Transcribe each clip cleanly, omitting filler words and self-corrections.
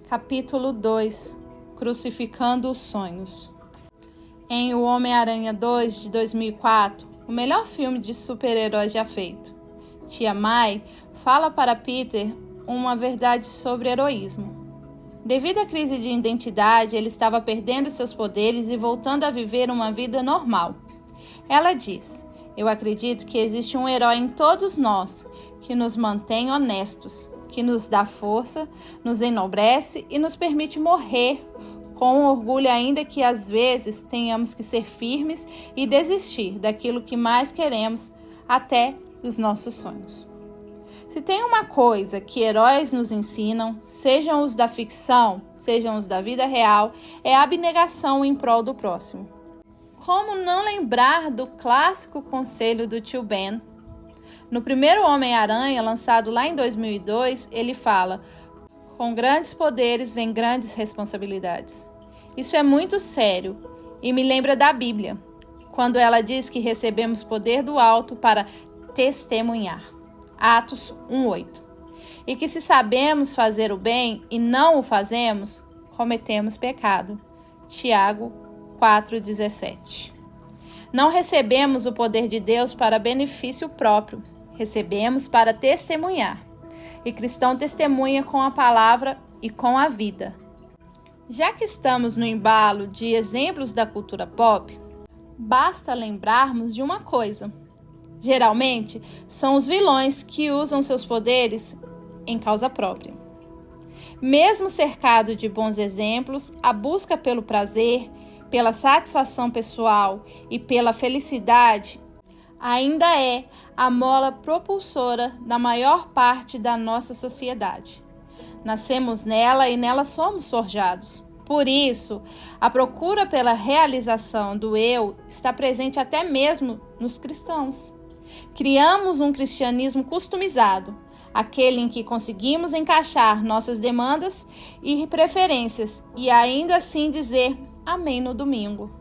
Capítulo 2 Crucificando os Sonhos. Em O Homem-Aranha 2, de 2004, o melhor filme de super-heróis já feito, Tia May fala para Peter uma verdade sobre heroísmo. Devido à crise de identidade, ele estava perdendo seus poderes e voltando a viver uma vida normal. Ela diz: "Eu acredito que existe um herói em todos nós, que nos mantém honestos, que nos dá força, nos enobrece e nos permite morrer com orgulho, ainda que às vezes tenhamos que ser firmes e desistir daquilo que mais queremos, até dos nossos sonhos." Se tem uma coisa que heróis nos ensinam, sejam os da ficção, sejam os da vida real, é a abnegação em prol do próximo. Como não lembrar do clássico conselho do tio Ben? No primeiro Homem-Aranha, lançado lá em 2002, ele fala: "Com grandes poderes vem grandes responsabilidades." Isso é muito sério e me lembra da Bíblia, quando ela diz que recebemos poder do alto para testemunhar. Atos 1:8. E que se sabemos fazer o bem e não o fazemos, cometemos pecado. Tiago 4:17. Não recebemos o poder de Deus para benefício próprio, recebemos para testemunhar. E cristão testemunha com a palavra e com a vida. Já que estamos no embalo de exemplos da cultura pop, basta lembrarmos de uma coisa. Geralmente, são os vilões que usam seus poderes em causa própria. Mesmo cercado de bons exemplos, a busca pelo prazer, pela satisfação pessoal e pela felicidade ainda é a mola propulsora da maior parte da nossa sociedade. Nascemos nela e nela somos forjados. Por isso, a procura pela realização do eu está presente até mesmo nos cristãos. Criamos um cristianismo customizado, aquele em que conseguimos encaixar nossas demandas e preferências e ainda assim dizer amém no domingo.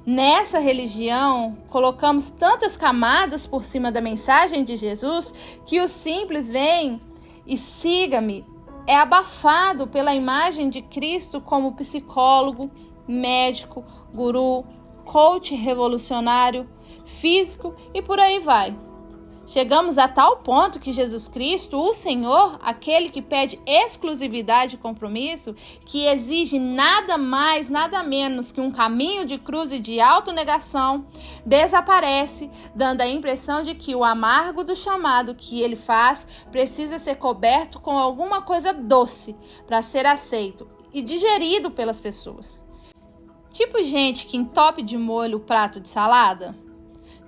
Nessa religião, colocamos tantas camadas por cima da mensagem de Jesus que o simples "vem e siga-me" é abafado pela imagem de Cristo como psicólogo, médico, guru, coach revolucionário, físico e por aí vai. Chegamos a tal ponto que Jesus Cristo, o Senhor, aquele que pede exclusividade e compromisso, que exige nada mais, nada menos que um caminho de cruz e de autonegação, desaparece, dando a impressão de que o amargo do chamado que ele faz precisa ser coberto com alguma coisa doce para ser aceito e digerido pelas pessoas. Tipo gente que entope de molho o prato de salada.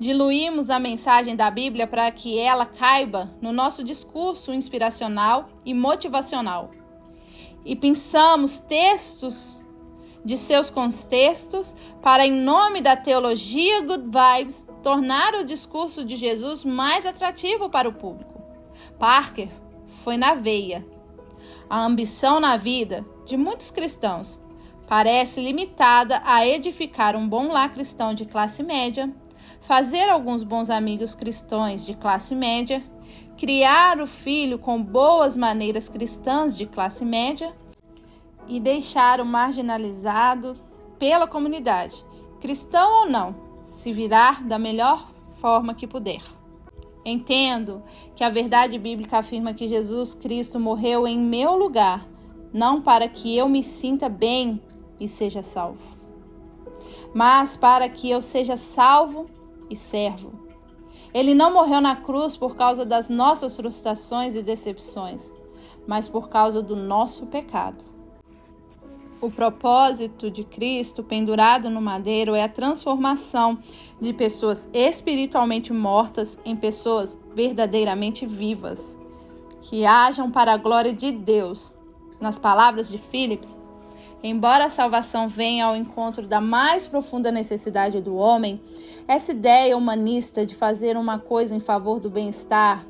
Diluímos a mensagem da Bíblia para que ela caiba no nosso discurso inspiracional e motivacional. E pensamos textos de seus contextos para, em nome da teologia Good Vibes, tornar o discurso de Jesus mais atrativo para o público. Parker foi na veia. A ambição na vida de muitos cristãos parece limitada a edificar um bom lar cristão de classe média, fazer alguns bons amigos cristãos de classe média, criar o filho com boas maneiras cristãs de classe média e deixar o marginalizado pela comunidade, cristão ou não, se virar da melhor forma que puder. Entendo que a verdade bíblica afirma que Jesus Cristo morreu em meu lugar, não para que eu me sinta bem e seja salvo, mas para que eu seja salvo e servo. Ele não morreu na cruz por causa das nossas frustrações e decepções, mas por causa do nosso pecado. O propósito de Cristo pendurado no madeiro é a transformação de pessoas espiritualmente mortas em pessoas verdadeiramente vivas, que hajam para a glória de Deus. Nas palavras de Phillips, embora a salvação venha ao encontro da mais profunda necessidade do homem, essa ideia humanista de fazer uma coisa em favor do bem-estar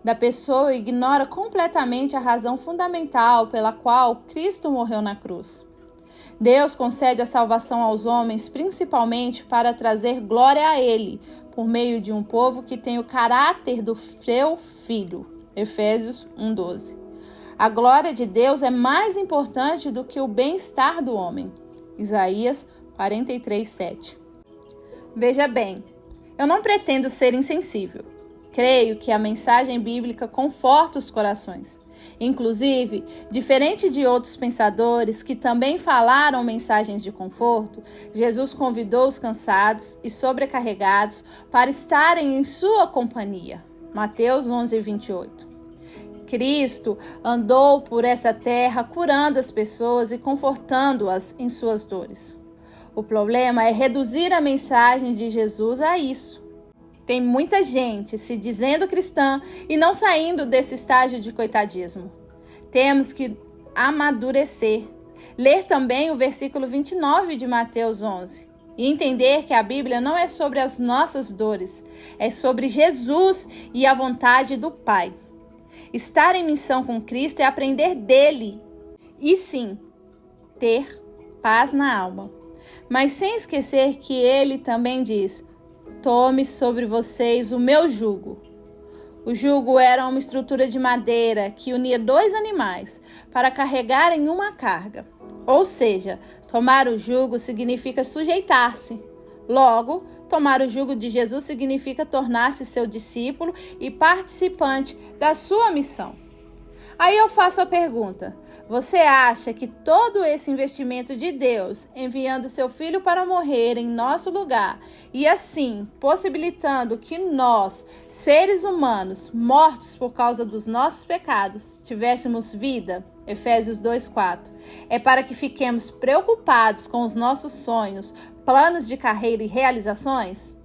da pessoa ignora completamente a razão fundamental pela qual Cristo morreu na cruz. Deus concede a salvação aos homens principalmente para trazer glória a Ele, por meio de um povo que tem o caráter do seu Filho. Efésios 1:12. A glória de Deus é mais importante do que o bem-estar do homem. Isaías 43:7. Veja bem, eu não pretendo ser insensível. Creio que a mensagem bíblica conforta os corações. Inclusive, diferente de outros pensadores que também falaram mensagens de conforto, Jesus convidou os cansados e sobrecarregados para estarem em sua companhia. Mateus 11:28. Cristo andou por essa terra curando as pessoas e confortando-as em suas dores. O problema é reduzir a mensagem de Jesus a isso. Tem muita gente se dizendo cristã e não saindo desse estágio de coitadismo. Temos que amadurecer. Ler também o versículo 29 de Mateus 11 e entender que a Bíblia não é sobre as nossas dores, é sobre Jesus e a vontade do Pai. Estar em missão com Cristo é aprender dele e sim, ter paz na alma. Mas sem esquecer que ele também diz: tome sobre vocês o meu jugo. O jugo era uma estrutura de madeira que unia dois animais para carregarem uma carga. Ou seja, tomar o jugo significa sujeitar-se. Logo, tomar o jugo de Jesus significa tornar-se seu discípulo e participante da sua missão. Aí eu faço a pergunta: você acha que todo esse investimento de Deus, enviando seu Filho para morrer em nosso lugar e assim possibilitando que nós, seres humanos, mortos por causa dos nossos pecados, tivéssemos vida? Efésios 2:4. É para que fiquemos preocupados com os nossos sonhos, planos de carreira e realizações?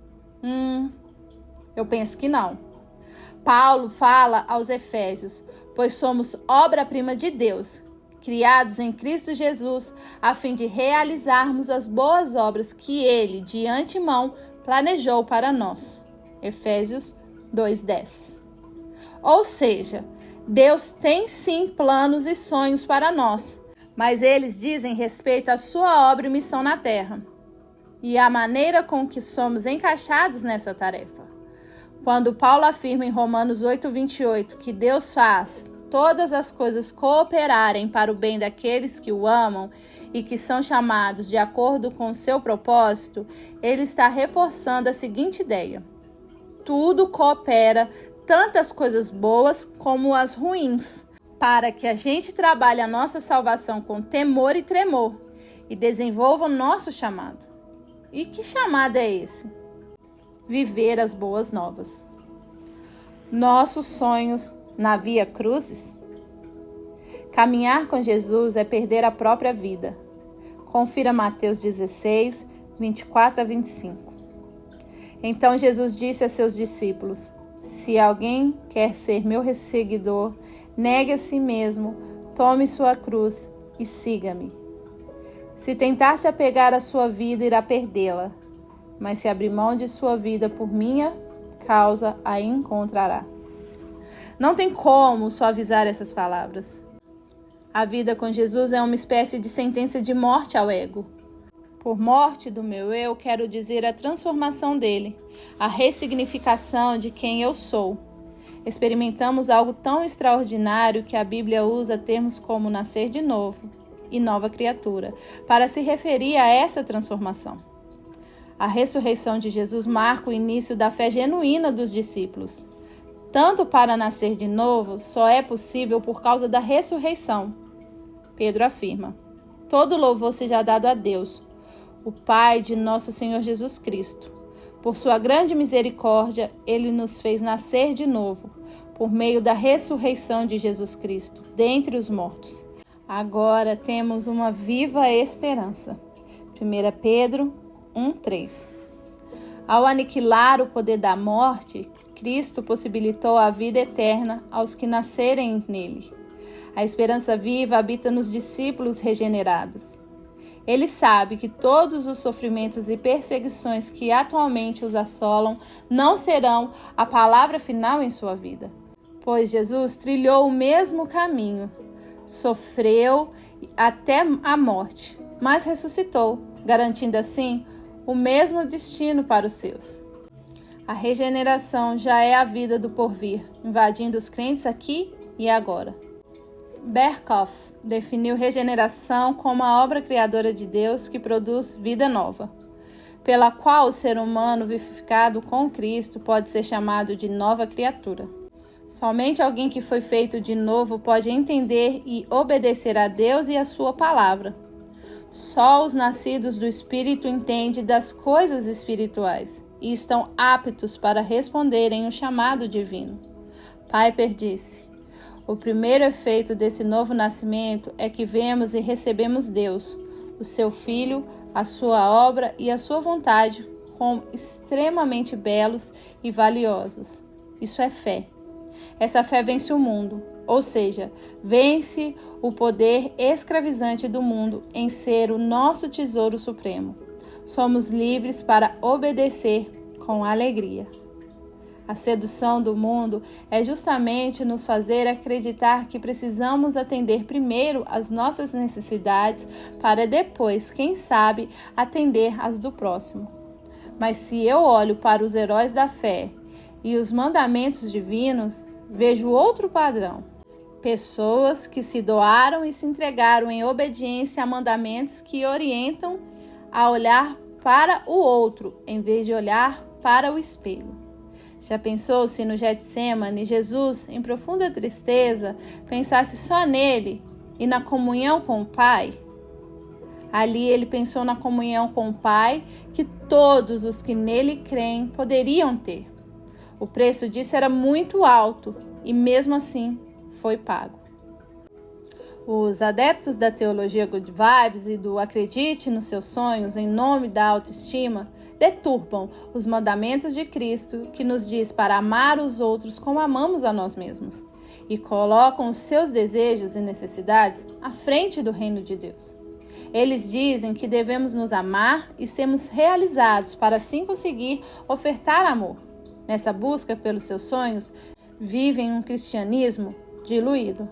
Eu penso que não. Paulo fala aos Efésios: pois somos obra-prima de Deus, criados em Cristo Jesus, a fim de realizarmos as boas obras que Ele, de antemão, planejou para nós. Efésios 2:10. Ou seja, Deus tem sim planos e sonhos para nós, mas eles dizem respeito à sua obra e missão na terra e à maneira com que somos encaixados nessa tarefa. Quando Paulo afirma em Romanos 8:28 que Deus faz todas as coisas cooperarem para o bem daqueles que o amam e que são chamados de acordo com o seu propósito, ele está reforçando a seguinte ideia: tudo coopera, tanto as coisas boas como as ruins, para que a gente trabalhe a nossa salvação com temor e tremor e desenvolva o nosso chamado. E que chamado é esse? Viver as boas novas. Nossos sonhos na Via Crucis? Caminhar com Jesus é perder a própria vida. Confira Mateus 16, 24-25. Então Jesus disse a seus discípulos: se alguém quer ser meu seguidor, negue a si mesmo, tome sua cruz e siga-me. Se tentar se apegar à sua vida, irá perdê-la, mas se abrir mão de sua vida por minha causa, a encontrará. Não tem como suavizar essas palavras. A vida com Jesus é uma espécie de sentença de morte ao ego. Por morte do meu eu, quero dizer a transformação dele, a ressignificação de quem eu sou. Experimentamos algo tão extraordinário que a Bíblia usa termos como nascer de novo e nova criatura, para se referir a essa transformação. A ressurreição de Jesus marca o início da fé genuína dos discípulos. Tanto para nascer de novo só é possível por causa da ressurreição. Pedro afirma: todo louvor seja dado a Deus, o Pai de nosso Senhor Jesus Cristo. Por sua grande misericórdia, Ele nos fez nascer de novo, por meio da ressurreição de Jesus Cristo, dentre os mortos. Agora temos uma viva esperança. 1 Pedro 1:3. Ao aniquilar o poder da morte, Cristo possibilitou a vida eterna aos que nascerem nele. A esperança viva habita nos discípulos regenerados. Ele sabe que todos os sofrimentos e perseguições que atualmente os assolam não serão a palavra final em sua vida, pois Jesus trilhou o mesmo caminho, sofreu até a morte, mas ressuscitou, garantindo assim o mesmo destino para os seus. A regeneração já é a vida do porvir, invadindo os crentes aqui e agora. Berkhoff definiu regeneração como a obra criadora de Deus que produz vida nova, pela qual o ser humano vivificado com Cristo pode ser chamado de nova criatura. Somente alguém que foi feito de novo pode entender e obedecer a Deus e a sua palavra. Só os nascidos do Espírito entendem das coisas espirituais e estão aptos para responderem o chamado divino. Piper disse: o primeiro efeito desse novo nascimento é que vemos e recebemos Deus, o seu Filho, a sua obra e a sua vontade como extremamente belos e valiosos. Isso é fé. Essa fé vence o mundo, ou seja, vence o poder escravizante do mundo em ser o nosso tesouro supremo. Somos livres para obedecer com alegria. A sedução do mundo é justamente nos fazer acreditar que precisamos atender primeiro às nossas necessidades para depois, quem sabe, atender às do próximo. Mas se eu olho para os heróis da fé e os mandamentos divinos, vejo outro padrão. Pessoas que se doaram e se entregaram em obediência a mandamentos que orientam a olhar para o outro, em vez de olhar para o espelho. Já pensou se no Getsemane, Jesus, em profunda tristeza, pensasse só nele e na comunhão com o Pai? Ali ele pensou na comunhão com o Pai que todos os que nele creem poderiam ter. O preço disso era muito alto e mesmo assim foi pago. Os adeptos da teologia Good Vibes e do acredite nos seus sonhos em nome da autoestima deturpam os mandamentos de Cristo que nos diz para amar os outros como amamos a nós mesmos e colocam os seus desejos e necessidades à frente do reino de Deus. Eles dizem que devemos nos amar e sermos realizados para assim conseguir ofertar amor. Nessa busca pelos seus sonhos, vivem um cristianismo diluído.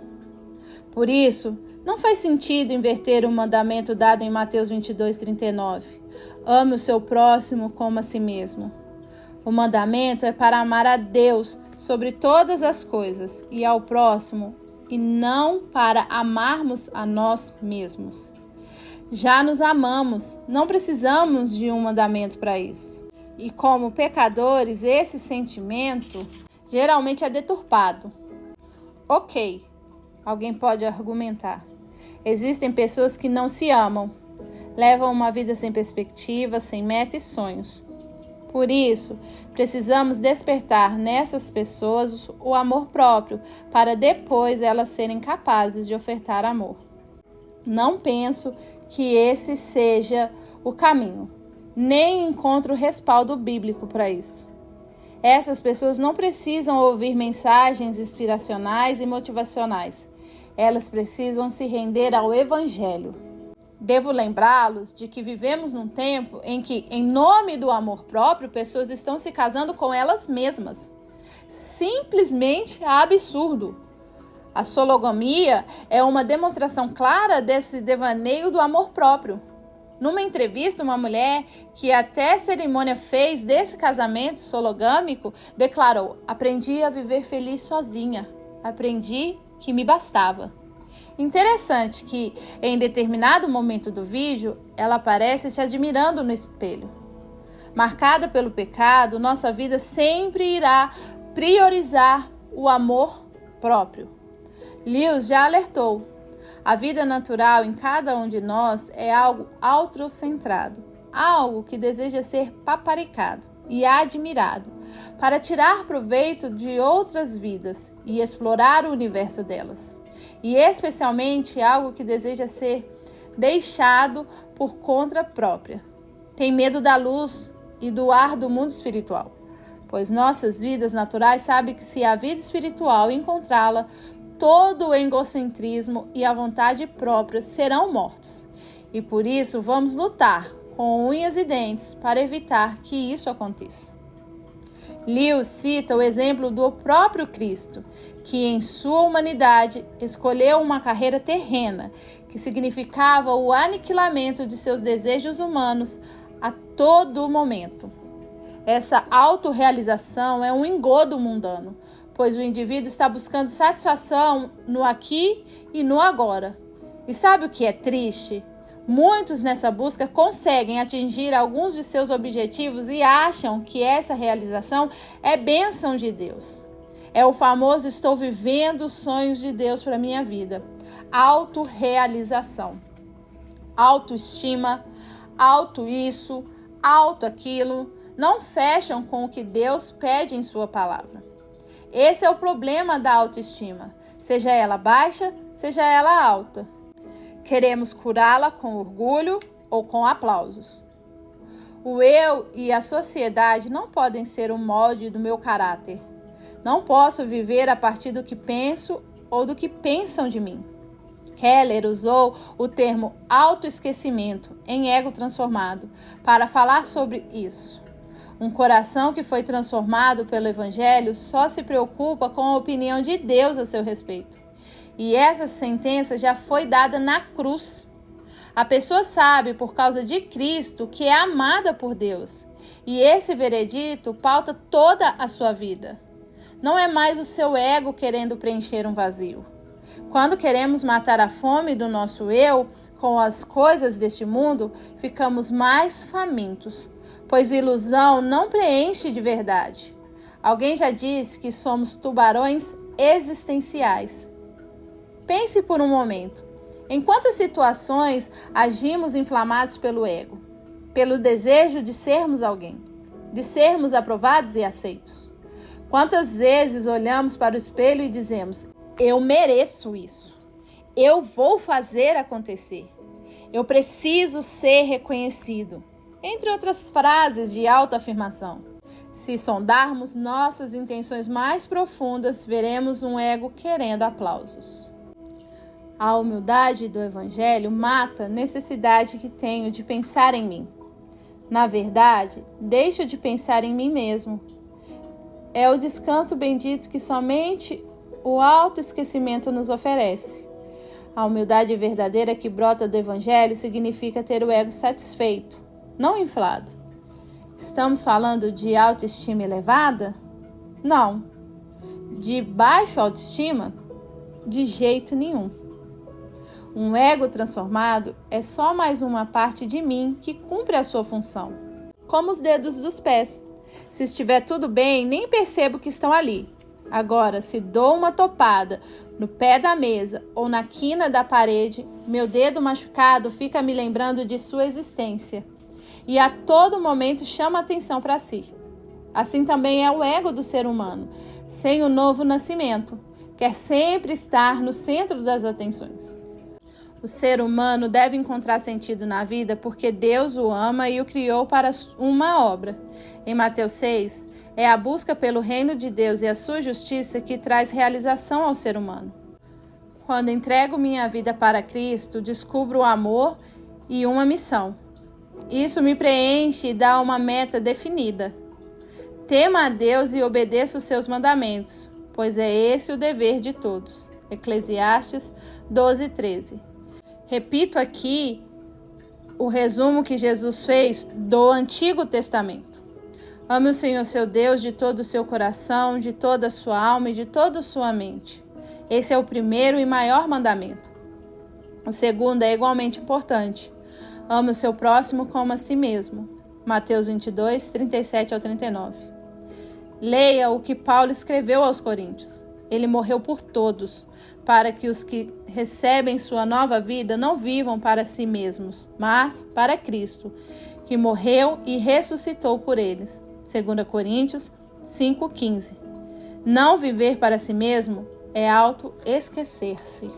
Por isso, não faz sentido inverter o mandamento dado em Mateus 22:39. Ame o seu próximo como a si mesmo. O mandamento é para amar a Deus sobre todas as coisas e ao próximo, e não para amarmos a nós mesmos. Já nos amamos, não precisamos de um mandamento para isso. E como pecadores, esse sentimento geralmente é deturpado. Ok, alguém pode argumentar. Existem pessoas que não se amam, levam uma vida sem perspectiva, sem meta e sonhos. Por isso, precisamos despertar nessas pessoas o amor próprio, para depois elas serem capazes de ofertar amor. Não penso que esse seja o caminho, nem encontro respaldo bíblico para isso. Essas pessoas não precisam ouvir mensagens inspiracionais e motivacionais. Elas precisam se render ao Evangelho. Devo lembrá-los de que vivemos num tempo em que, em nome do amor próprio, pessoas estão se casando com elas mesmas. Simplesmente absurdo. A sologamia é uma demonstração clara desse devaneio do amor próprio. Numa entrevista, uma mulher que até cerimônia fez desse casamento sologâmico declarou: aprendi a viver feliz sozinha, aprendi que me bastava. Interessante que, em determinado momento do vídeo, ela aparece se admirando no espelho. Marcada pelo pecado, nossa vida sempre irá priorizar o amor próprio. Lewis já alertou: a vida natural em cada um de nós é algo autocentrado, algo que deseja ser paparicado e admirado, para tirar proveito de outras vidas e explorar o universo delas. E especialmente algo que deseja ser deixado por conta própria. Tem medo da luz e do ar do mundo espiritual, pois nossas vidas naturais sabem que se a vida espiritual encontrá-la, todo o egocentrismo e a vontade própria serão mortos. E por isso vamos lutar com unhas e dentes para evitar que isso aconteça. Lewis cita o exemplo do próprio Cristo, que em sua humanidade escolheu uma carreira terrena, que significava o aniquilamento de seus desejos humanos a todo momento. Essa autorrealização é um engodo mundano, pois o indivíduo está buscando satisfação no aqui e no agora. E sabe o que é triste? Muitos nessa busca conseguem atingir alguns de seus objetivos e acham que essa realização é bênção de Deus. É o famoso estou vivendo os sonhos de Deus para a minha vida. Autorrealização. Autoestima, auto isso, auto aquilo, não fecham com o que Deus pede em sua palavra. Esse é o problema da autoestima, seja ela baixa, seja ela alta. Queremos curá-la com orgulho ou com aplausos. O eu e a sociedade não podem ser o molde do meu caráter. Não posso viver a partir do que penso ou do que pensam de mim. Keller usou o termo autoesquecimento em Ego Transformado para falar sobre isso. Um coração que foi transformado pelo Evangelho só se preocupa com a opinião de Deus a seu respeito. E essa sentença já foi dada na cruz. A pessoa sabe, por causa de Cristo, que é amada por Deus. E esse veredito pauta toda a sua vida. Não é mais o seu ego querendo preencher um vazio. Quando queremos matar a fome do nosso eu com as coisas deste mundo, ficamos mais famintos, pois ilusão não preenche de verdade. Alguém já disse que somos tubarões existenciais. Pense por um momento. Em quantas situações agimos inflamados pelo ego? Pelo desejo de sermos alguém? De sermos aprovados e aceitos? Quantas vezes olhamos para o espelho e dizemos: eu mereço isso. Eu vou fazer acontecer. Eu preciso ser reconhecido. Entre outras frases de autoafirmação. Se sondarmos nossas intenções mais profundas, veremos um ego querendo aplausos. A humildade do Evangelho mata a necessidade que tenho de pensar em mim. Na verdade, deixo de pensar em mim mesmo. É o descanso bendito que somente o autoesquecimento nos oferece. A humildade verdadeira que brota do Evangelho significa ter o ego satisfeito, não inflado. Estamos falando de autoestima elevada? Não. De baixa autoestima? De jeito nenhum. Um ego transformado é só mais uma parte de mim que cumpre a sua função. Como os dedos dos pés. Se estiver tudo bem, nem percebo que estão ali. Agora, se dou uma topada no pé da mesa ou na quina da parede, meu dedo machucado fica me lembrando de sua existência. E a todo momento chama atenção para si. Assim também é o ego do ser humano, sem o novo nascimento. Quer sempre estar no centro das atenções. O ser humano deve encontrar sentido na vida porque Deus o ama e o criou para uma obra. Em Mateus 6, é a busca pelo reino de Deus e a sua justiça que traz realização ao ser humano. Quando entrego minha vida para Cristo, descubro o amor e uma missão. Isso me preenche e dá uma meta definida. Tema a Deus e obedeça os seus mandamentos, pois é esse o dever de todos. Eclesiastes 12:13. Repito aqui o resumo que Jesus fez do Antigo Testamento. Ame o Senhor seu Deus de todo o seu coração, de toda a sua alma e de toda a sua mente. Esse é o primeiro e maior mandamento. O segundo é igualmente importante. Ame o seu próximo como a si mesmo. Mateus 22, 37 ao 39. Leia o que Paulo escreveu aos Coríntios. Ele morreu por todos, para que os que recebem sua nova vida não vivam para si mesmos, mas para Cristo, que morreu e ressuscitou por eles. 2 Coríntios 5:15. Não viver para si mesmo é auto-esquecer-se.